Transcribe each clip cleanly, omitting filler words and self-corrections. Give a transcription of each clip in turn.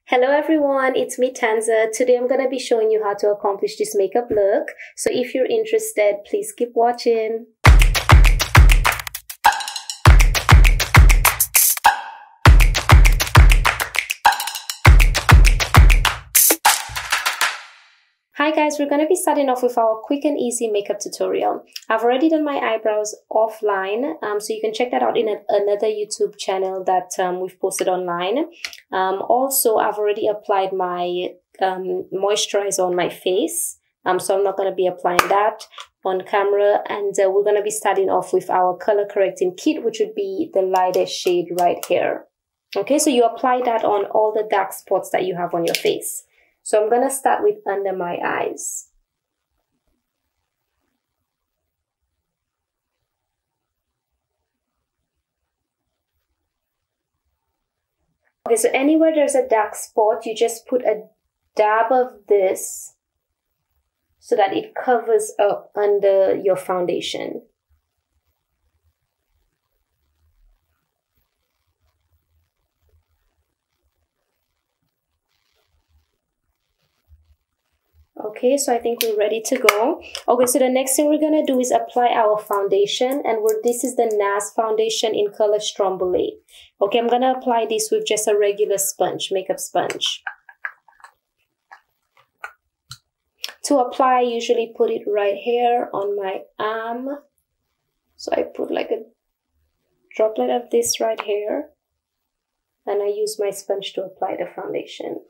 Hello everyone, it's me Tanza. Today I'm going to be showing you how to accomplish this makeup look. So if you're interested, please keep watching. Hi guys, we're going to be starting off with our quick and easy makeup tutorial. I've already done my eyebrows offline, so you can check that out in another YouTube channel that we've posted online. Also, I've already applied my moisturizer on my face, so I'm not going to be applying that on camera. And we're going to be starting off with our color correcting kit, which would be the lightest shade right here. Okay, so you apply that on all the dark spots that you have on your face. So I'm going to start with under my eyes. Okay, so anywhere there's a dark spot, you just put a dab of this so that it covers up under your foundation. Okay, so I think we're ready to go. Okay, so the next thing we're gonna do is apply our foundation, and this is the Nars foundation in color Stromboli. Okay, I'm gonna apply this with just a regular sponge, makeup sponge. To apply, I usually put it right here on my arm. So I put like a droplet of this right here, and I use my sponge to apply the foundation.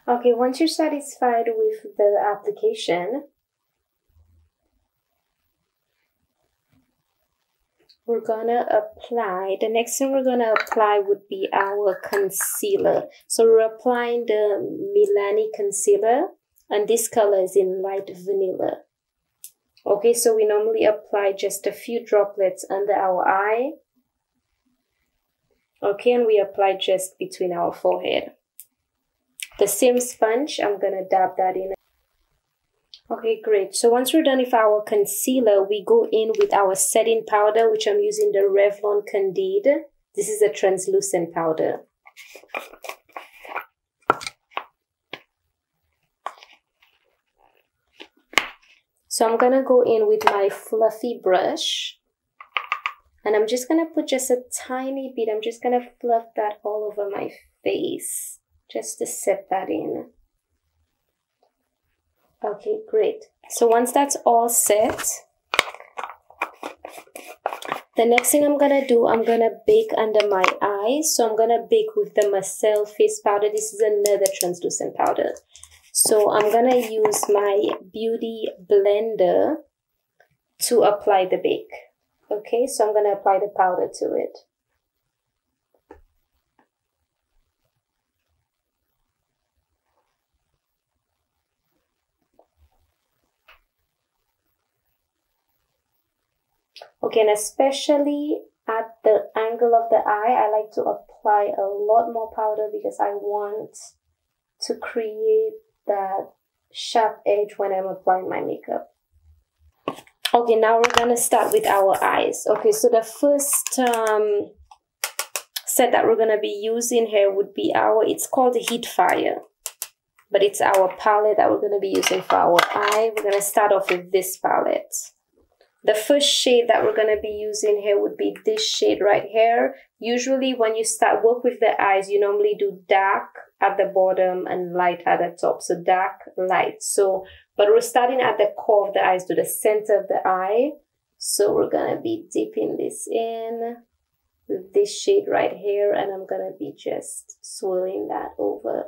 Okay, once you're satisfied with the application, we're gonna apply, the next thing we're gonna apply would be our concealer. So we're applying the Milani concealer, and this color is in light vanilla. Okay, so we normally apply just a few droplets under our eye. Okay, and we apply just between our forehead. The same sponge, I'm gonna dab that in. Okay, great. So once we're done with our concealer, we go in with our setting powder, which I'm using the Revlon Candid. This is a translucent powder. So I'm gonna go in with my fluffy brush, and I'm just gonna put just a tiny bit. I'm just gonna fluff that all over my face, just to set that in. Okay, great. So once that's all set, the next thing I'm gonna do, I'm gonna bake under my eyes. So I'm gonna bake with the Marcelle face powder. This is another translucent powder. So I'm gonna use my beauty blender to apply the bake. Okay, so I'm gonna apply the powder to it. Okay, and especially at the angle of the eye, I like to apply a lot more powder because I want to create that sharp edge when I'm applying my makeup. Okay, now we're gonna start with our eyes. Okay, so the first set that we're gonna be using here would be it's called the Heat Fire, but it's our palette that we're gonna be using for our eye. We're gonna start off with this palette. The first shade that we're going to be using here would be this shade right here. Usually when you work with the eyes, you normally do dark at the bottom and light at the top. So dark, light. But we're starting at the core of the eyes to the center of the eye. So we're going to be dipping this in with this shade right here. And I'm going to be just swirling that over.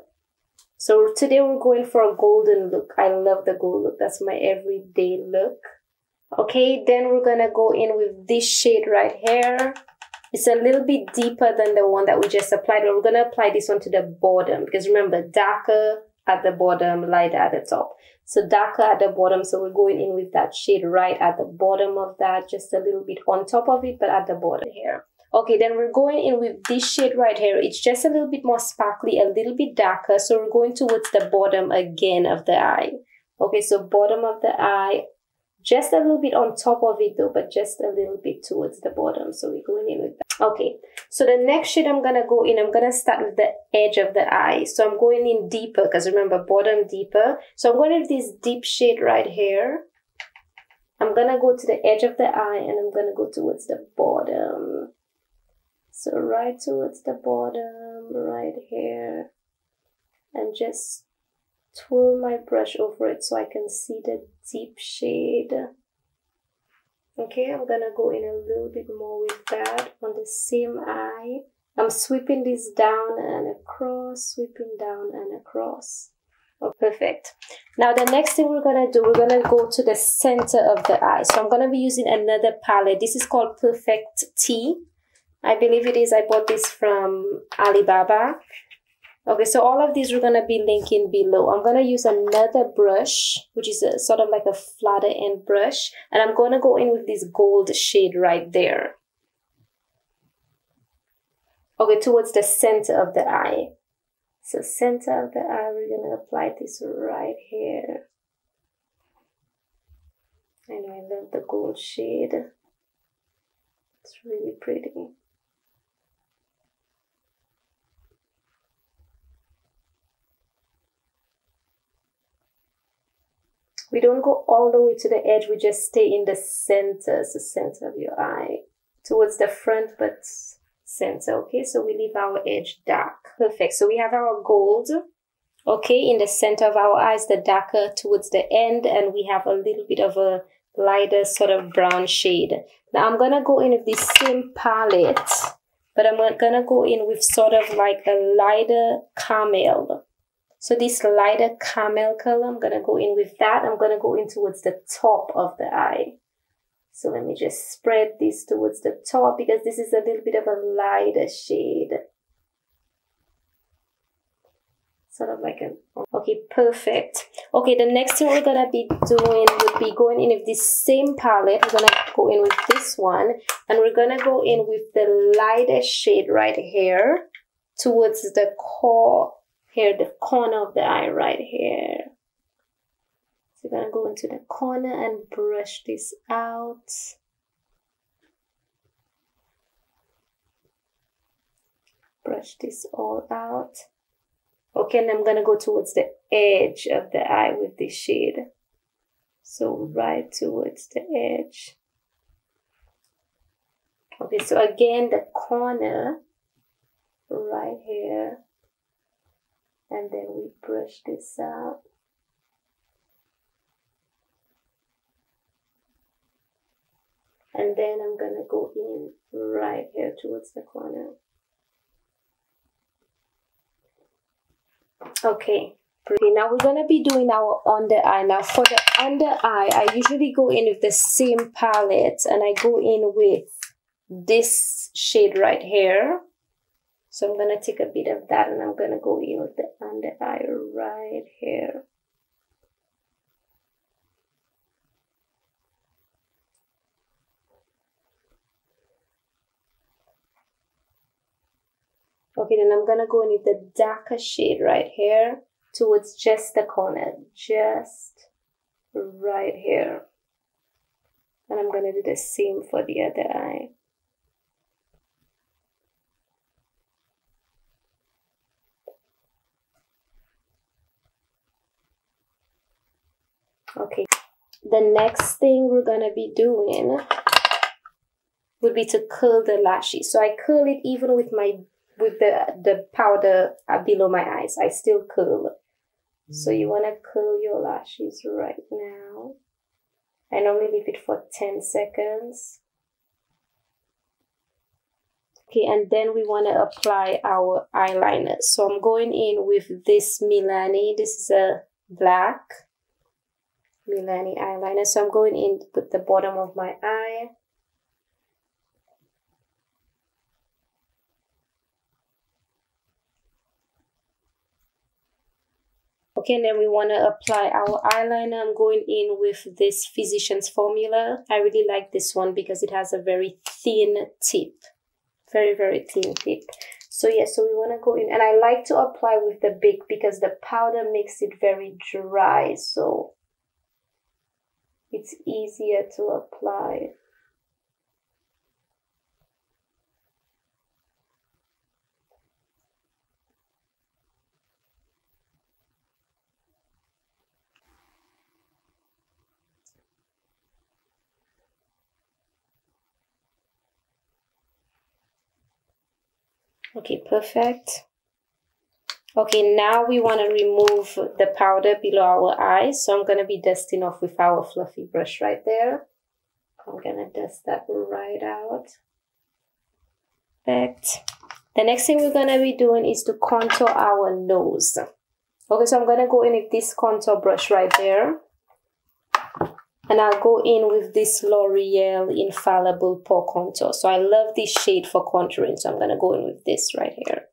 So today we're going for a golden look. I love the gold look. That's my everyday look. Okay, then we're gonna go in with this shade right here. It's a little bit deeper than the one that we just applied, but we're gonna apply this one to the bottom because remember, darker at the bottom, lighter at the top. So darker at the bottom, so we're going in with that shade right at the bottom of that, just a little bit on top of it, but at the bottom here. Okay, then we're going in with this shade right here. It's just a little bit more sparkly, a little bit darker, so we're going towards the bottom again of the eye. Okay, so bottom of the eye, Just a little bit on top of it though, but just a little bit towards the bottom. So we're going in with that. Okay, so the next shade I'm gonna go in, I'm gonna start with the edge of the eye. So I'm going in deeper, because remember, bottom deeper. So I'm going with this deep shade right here. I'm gonna go to the edge of the eye and I'm gonna go towards the bottom. So right towards the bottom, right here. And just twirl my brush over it so I can see the deep shade. Okay, I'm gonna go in a little bit more with that on the same eye. I'm sweeping this down and across, sweeping down and across. Oh, perfect. Now the next thing we're gonna do, we're gonna go to the center of the eye. So I'm gonna be using another palette. This is called PerfixT. I believe it is. I bought this from Alibaba. Okay, so all of these we're gonna be linking below. I'm gonna use another brush, which is a sort of like a flatter end brush, and I'm gonna go in with this gold shade right there. Okay, towards the center of the eye. So center of the eye, we're gonna apply this right here. I know, I love the gold shade. It's really pretty. We don't go all the way to the edge, we just stay in the center, it's the center of your eye. Towards the front, but center, okay? So we leave our edge dark. Perfect, so we have our gold, okay, in the center of our eyes, the darker towards the end, and we have a little bit of a lighter sort of brown shade. Now I'm gonna go in with this same palette, but I'm gonna go in with sort of like a lighter caramel. So this lighter caramel color, I'm gonna go in with that. I'm gonna go in towards the top of the eye. So let me just spread this towards the top because this is a little bit of a lighter shade. Sort of like a, okay, perfect. Okay, the next thing we're gonna be doing would be going in with this same palette. We're gonna go in with this one, and we're gonna go in with the lighter shade right here towards the core, here, the corner of the eye right here. So we're gonna go into the corner and brush this out. Brush this all out. Okay, and I'm gonna go towards the edge of the eye with this shade. So right towards the edge. Okay, so again, the corner right here. And then we brush this out. And then I'm gonna go in right here towards the corner. Okay, pretty. Now we're gonna be doing our under eye. Now for the under eye, I usually go in with the same palette, and I go in with this shade right here. So I'm gonna take a bit of that, and I'm gonna go in with the under eye right here. Okay, then I'm gonna go in with the darker shade right here towards just the corner, just right here. And I'm gonna do the same for the other eye. Okay, the next thing we're gonna be doing would be to curl the lashes. So I curl it even with the powder below my eyes. I still curl. So you want to curl your lashes right now. I normally leave it for 10 seconds. Okay, and then we want to apply our eyeliner. So I'm going in with this Milani. This is a black Milani eyeliner. So I'm going in with the bottom of my eye. Okay, and then we want to apply our eyeliner. I'm going in with this Physicians Formula. I really like this one because it has a very thin tip. Very, very thin tip. So yeah, so we want to go in. And I like to apply with the Bic because the powder makes it very dry. So it's easier to apply. Okay, perfect. Okay, now we want to remove the powder below our eyes. So I'm going to be dusting off with our fluffy brush right there. I'm going to dust that right out. Perfect. The next thing we're going to be doing is to contour our nose. Okay, so I'm going to go in with this contour brush right there. And I'll go in with this Loreal Infallible Pore Contour. So I love this shade for contouring. So I'm going to go in with this right here.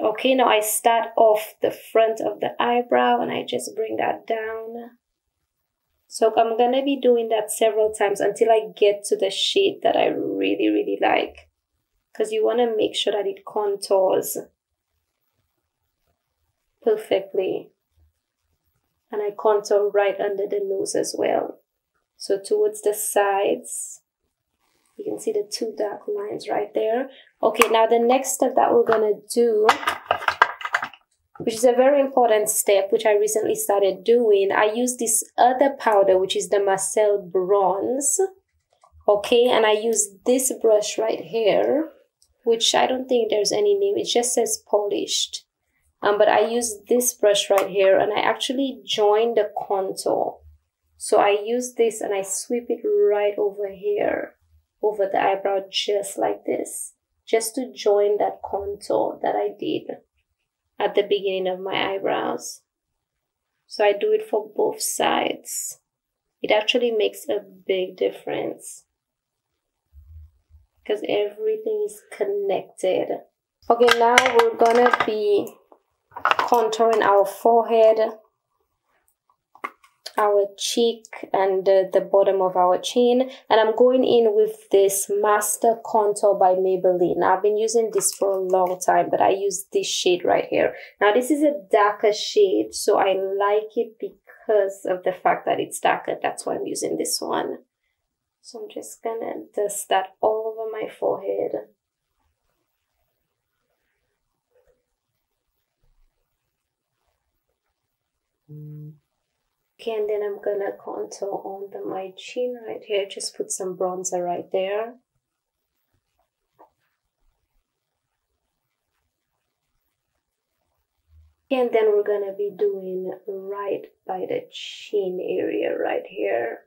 Okay, now I start off the front of the eyebrow and I just bring that down. So I'm going to be doing that several times until I get to the shade that I really, really like. Because you want to make sure that it contours perfectly. And I contour right under the nose as well. So towards the sides, you can see the two dark lines right there. Okay, now the next step that we're gonna do, which is a very important step, which I recently started doing, I use this other powder, which is the Marcelle I-Bronze. Okay, and I use this brush right here, which I don't think there's any name, it just says polished. But I use this brush right here and I actually join the contour. So I use this and I sweep it right over here, over the eyebrow, just like this, just to join that contour that I did at the beginning of my eyebrows. So I do it for both sides. It actually makes a big difference because everything is connected. Okay, now we're gonna be contouring our forehead, our cheek, and the bottom of our chin. And I'm going in with this Mastercontour by Maybelline. I've been using this for a long time, but I use this shade right here. Now this is a darker shade, so I like it because of the fact that it's darker. That's why I'm using this one. So I'm just gonna dust that all over my forehead. Okay, and then I'm gonna contour on my chin right here. Just put some bronzer right there. And then we're gonna be doing right by the chin area right here.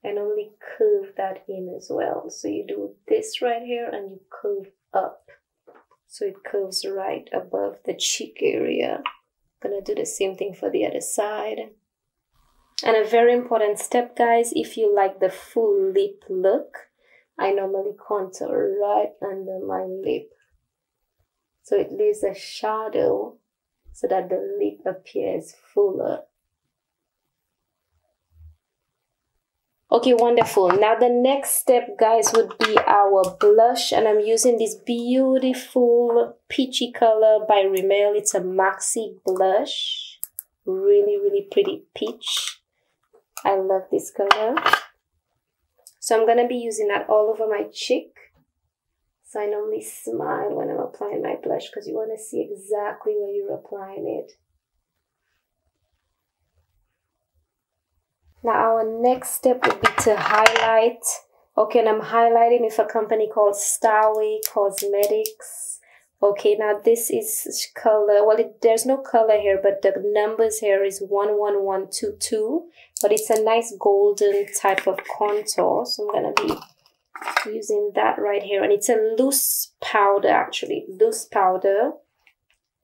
And only curve that in as well. So you do this right here and you curve up. So it curves right above the cheek area. Gonna do the same thing for the other side. And a very important step, guys, if you like the full lip look, I normally contour right under my lip. So it leaves a shadow so that the lip appears fuller. Okay, wonderful. Now the next step, guys, would be our blush, and I'm using this beautiful peachy color by Rimmel. It's a Maxi Blush. Really, really pretty peach. I love this color. So I'm gonna be using that all over my cheek. So I normally smile when I'm applying my blush because you want to see exactly where you're applying it. Now our next step would be to highlight. Okay, and I'm highlighting with a company called Starway Cosmetics. Okay, now this is color, well, there's no color here, but the numbers here is 11122. But it's a nice golden type of contour. So I'm going to be using that right here. And it's a loose powder, actually. Loose powder.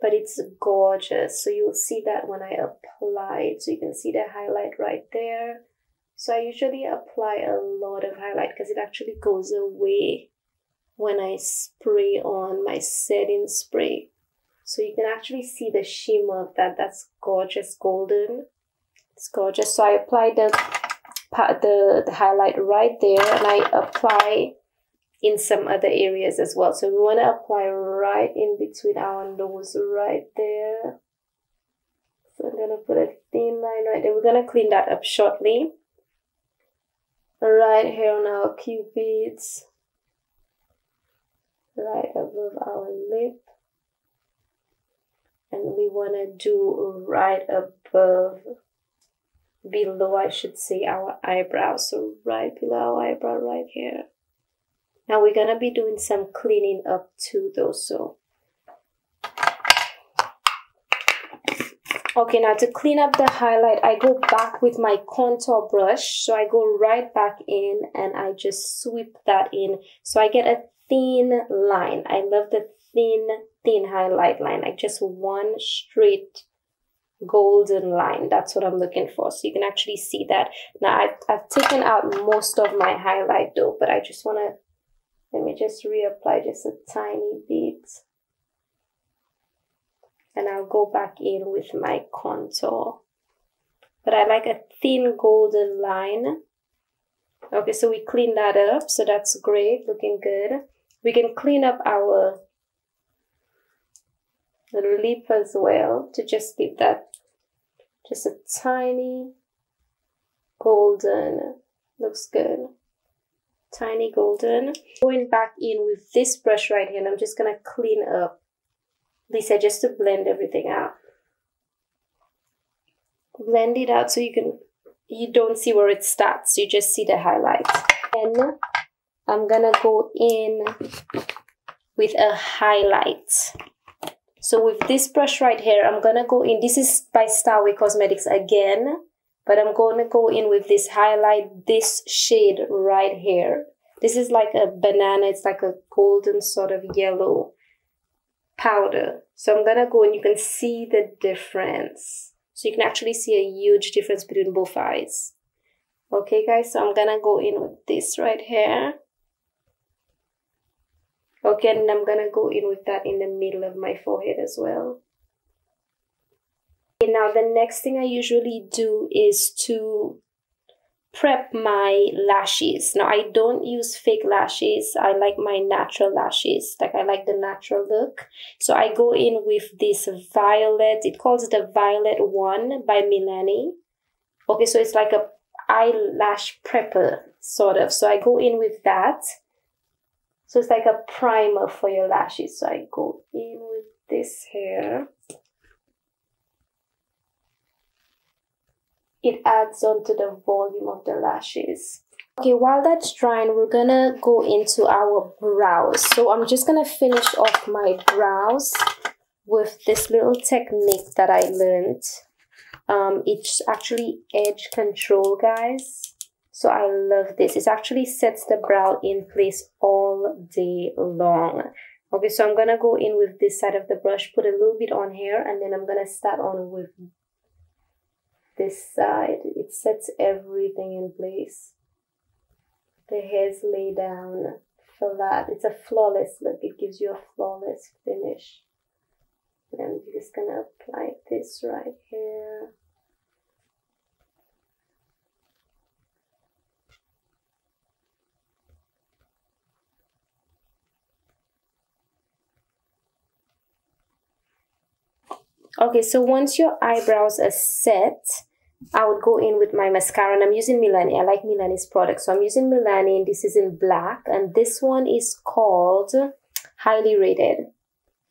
But it's gorgeous. So you'll see that when I apply it. So you can see the highlight right there. So I usually apply a lot of highlight because it actually goes away when I spray on my setting spray. So you can actually see the shimmer of that. That's gorgeous golden. It's gorgeous. So I apply the highlight right there, and I apply in some other areas as well. So we want to apply right in between our nose, right there. So I'm going to put a thin line right there. We're going to clean that up shortly. Right here on our cupids. Right above our lip. And we want to do right above, below I should say, our eyebrow. So right below our eyebrow right here. Now we're going to be doing some cleaning up too though, so. Okay, now to clean up the highlight, I go back with my contour brush. So I go right back in and I just sweep that in. So I get a thin line. I love the thin highlight line, like just one straight golden line. That's what I'm looking for. So you can actually see that. Now I've taken out most of my highlight though, but I just want to, let me just reapply just a tiny bit. And I'll go back in with my contour. But I like a thin golden line. Okay, so we clean that up. So that's great, looking good. We can clean up our lip as well to just give that just a tiny golden. Looks good. Tiny golden. Going back in with this brush right here, and I'm just gonna clean up this just to blend everything out. Blend it out so you don't see where it starts, you just see the highlights. And I'm gonna go in with a highlight. So with this brush right here, I'm gonna go in, this is by Starway Cosmetics again, but I'm gonna go in with this highlight, this shade right here. This is like a banana, it's like a golden sort of yellow powder. So I'm gonna go and you can see the difference. So you can actually see a huge difference between both eyes. Okay guys, so I'm gonna go in with this right here. Okay, and I'm gonna go in with that in the middle of my forehead as well. Okay, now the next thing I usually do is to prep my lashes. Now I don't use fake lashes. I like my natural lashes. Like I like the natural look. So I go in with this violet. It calls the Violet One by Milani. Okay, so it's like a eyelash prepper sort of. So I go in with that. So it's like a primer for your lashes. So I go in with this here. It adds on to the volume of the lashes. Okay, while that's drying, we're gonna go into our brows. So I'm just gonna finish off my brows with this little technique that I learned. It's actually edge control, guys. So I love this. It actually sets the brow in place all day long. Okay, so I'm gonna go in with this side of the brush, put a little bit on here, and then I'm gonna start on with this side. It sets everything in place. The hairs lay down flat. It's a flawless look. It gives you a flawless finish. And I'm just gonna apply this right here. Okay, so once your eyebrows are set, I would go in with my mascara, and I'm using Milani. I like Milani's product, so I'm using Milani, and this is in black, and this one is called Highly Rated.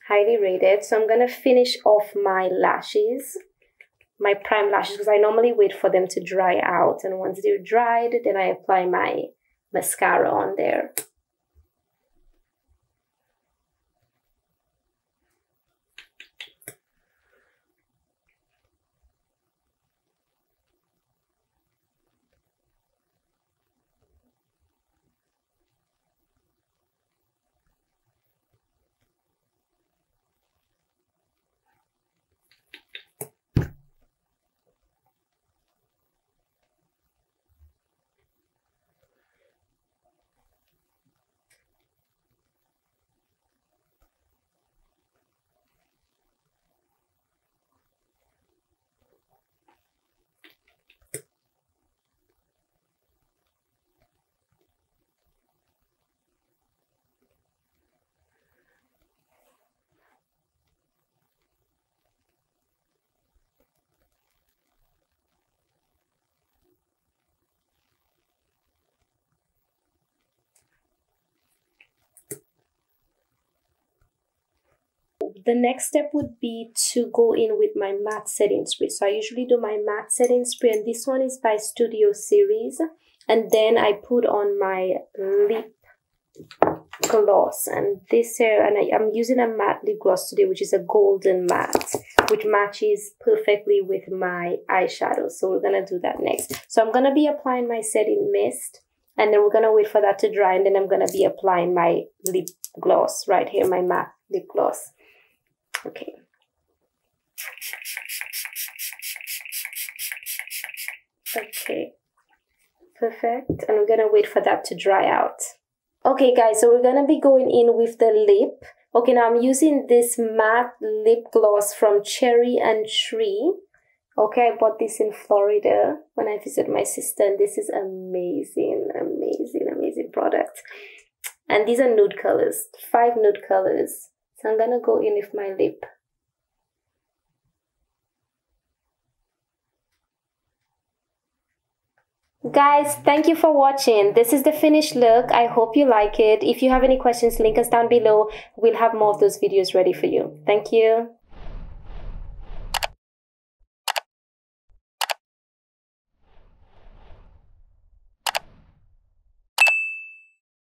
Highly Rated. So I'm gonna finish off my lashes, my prime lashes, because I normally wait for them to dry out, and once they're dried, then I apply my mascara on there. the next step would be to go in with my matte setting spray. So I usually do my matte setting spray, and this one is by Studio Series. And then I put on my lip gloss, and this here, and I'm using a matte lip gloss today, which is a golden matte, which matches perfectly with my eyeshadow. So we're gonna do that next. So I'm gonna be applying my setting mist, and then we're gonna wait for that to dry, and then I'm gonna be applying my lip gloss right here, my matte lip gloss. Okay. Okay. Perfect. And we're gonna wait for that to dry out. Okay guys, so we're gonna be going in with the lip. Okay, now I'm using this matte lip gloss from Cherry and Tree. Okay, I bought this in Florida when I visited my sister, and this is amazing, amazing, amazing product. And these are nude colors, 5 nude colors. So I'm gonna go in with my lip. Guys, thank you for watching. This is the finished look. I hope you like it. If you have any questions, link us down below. We'll have more of those videos ready for you. Thank you.